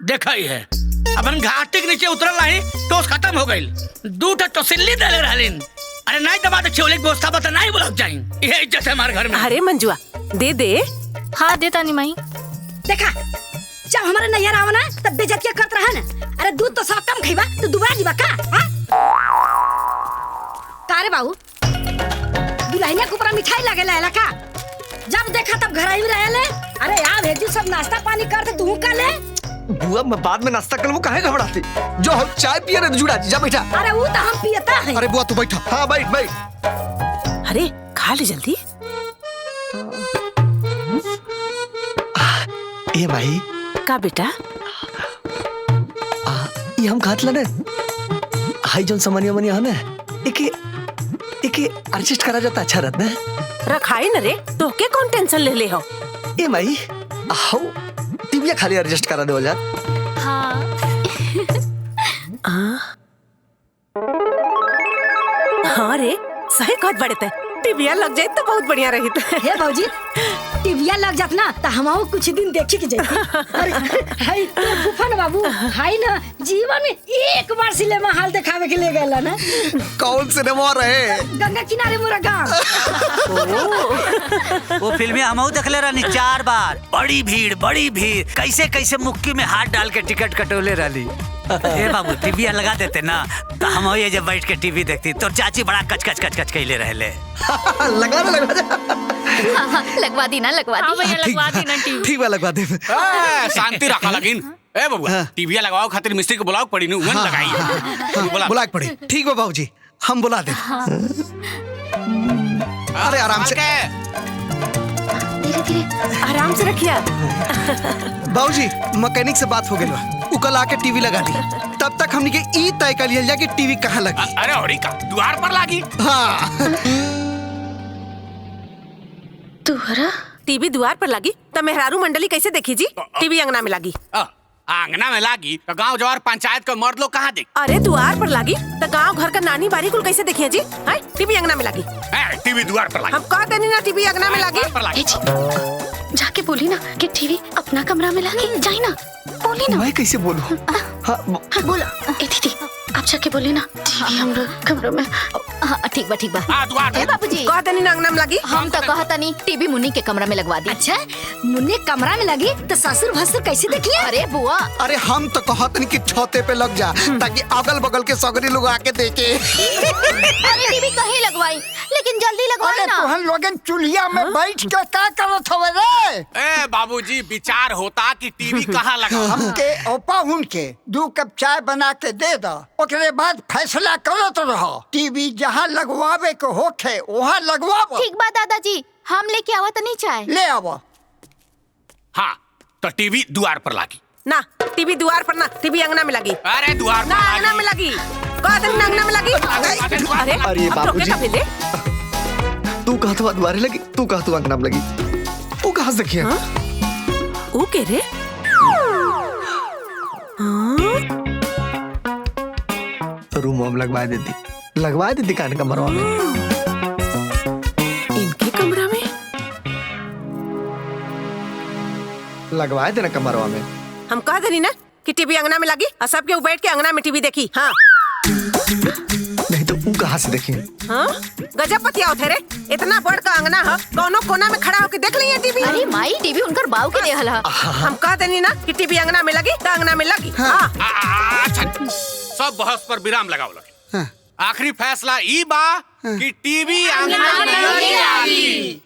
देखा ही है अपन घाटी के नीचे उतरल नहीं तो खत्म हो गई। 2 तो सिल्ली दे रहलीन। अरे नहीं दबा तो चोली व्यवस्था बता नहीं बुलक जाई। ये इज्जत है हमारे घर में। अरे मंजुआ दे दे। हाँ देता नहीं माई। देखा जब हमारे नैयर आवा ना तब बेइज्जती करत रहा ना। अरे दूध तो सब कम खइबा तो दुबारा जीवा का? का रे बाबू दुल्हनिया के ऊपर मिठाई लगे ला का? जब देखा तब घर आई रहेले। अरे यार भेजू सब नाश्ता पानी कर दे तू का ले। बुआ मैं बाद में नाश्ता कर लूं, काहे घबराती? जो हम चाय पिए ना जुड़ा जा बैठा। अरे वो तो हम पियता है। अरे बुआ तू बैठा। हाँ बैठ बैठ। अरे खा ले जल्दी। ए भाई का बेटा ये हम खात लने हाई जोन समनिया मनिया है ना एके एडजस्ट करा जाता अच्छा रहता है। रखाई न रे तो के कौन टेंशन ले ले हो। ए भाई आओ टीविया खाली एडजस्ट करा दो जा। हाँ हाँ रे सही कहत बड़े ते टीविया लग जाए तो बहुत बढ़िया रही। हे भौजी टीविया लग जात ना तो हम कुछ दिन देखी के जाई। अरे हाय तो फूफन बाबू हाय ना जीवन में एक बार सिनेमा हॉल दिखावे के ले गएला ना। कौन सिनेमा रहे? गंगा किनारे मोरा गांव। वो फिल्में हमहू देखले रहनी 4 बार। बड़ी भीड़ कैसे कैसे मुक्की में हाथ डाल के टिकट कटोले रहली। ए बाबू टीवी लगा देते ना तो हम ये जब बैठ के टीवी देखती तो चाची बड़ा कच कैले रहले। लगा हाँ, लगवा दी ना लगवा दी। भैया लगवा दी ना टीवी। ठीक बा लगवा दे। शांति रखा लगिन। ए बबुआ टीवी लगाओ खातिर मिस्त्री को बुलाओ पड़ी नु लगाई। बुला पड़ी। ठीक बा बाबूजी हम बुला दे। अरे आराम से धीरे आराम से रखिया। बाबूजी मैकेनिक से बात हो गई बा उ कल आके टीवी लगा दी। तब तक हमनी के ई तय कर लिया जा कि टीवी कहाँ लगी। अरे होरी का द्वार पर लागी। हाँ तुहरा टीवी द्वार पर लगी तो मेहरारू मंडली कैसे देखी जी? टीवी अंगना में लगी। आंगना में लागी तो गांव जवार पंचायत का मर्द लोग कहाँ देख? अरे द्वार पर लगी तो गांव घर का नानी बारी कुल कैसे देखिए जी? हाय टीवी अंगना में लगी। टीवी द्वार पर लागी। हम कह देनी ना टीवी अंगना में लगी। जाके बोली ना कि टीवी अपना कमरा में लगी। जाई ना बोली ना। मैं कैसे बोलूं? हाँ बोला। ए दीदी आप जाके बोली ना टीवी हमरा कमरा में। ठीक बा ठीक बा। द्वार बाबूजी कह देनी ना अंगना में लगी। हम तो कहता नहीं टीवी मुन्नी के कमरा में लगवा दी। अच्छा मुन्ने कमरा में लगी तो ससुर भसुर कैसे देखिए? अरे बुआ अरे हम तो कहत नहीं कि छते पे लग जा ताकि अगल बगल के सगरी लोग आके देखे। अरे टीवी कहीं लगवाई लेकिन जल्दी लगवाई ना। तुहन लोगन चूल्हा में बैठ के का करत हवे रे? ए बाबूजी विचार होता कि टीवी कहाँ लगा। हमके ओपा उनके 2 कप चाय बना के दे दो ओकरे बाद फैसला करत रहो। टीवी जहाँ लगवावे के होखे वहाँ लगवाओ। ठीक बा दादाजी हम लेके आवा तो नहीं चाहे। ले आवो। हाँ तो टीवी द्वार पर लागी ना टीवी द्वार पर ना टीवी अंगना में लगी। अरे द्वार ना अंगना में लगी। कह देनी ना अंगना में लगी। अरे बाबूजी तू कहा तो द्वारे लगी तू कहा तो अंगना में लगी। तू कहाँ से देखिए? ओ के रे रूम में लगवा देती कान कमरा में। इनके कमरा में लगवा देना कमरवा में। हम कह देनी ना कि टीवी अंगना में लगी और सब के बैठ के अंगना में टीवी देखी। हाँ नहीं तो ऊ कहाँ से देखें? हाँ गजब पतिया होते रे। इतना बड़ का अंगना है कौनो कोना में खड़ा होके देख लिया टीवी। अरे माई टीवी उनकर बाऊ के देहल है। हम कह देनी ना कि टीवी अंगना में लगी तो अंगना में लगी। हाँ अच्छा सब बहस पर विराम लगाओ लगे। आखिरी फैसला ई बा कि टीवी अंगना में लगी।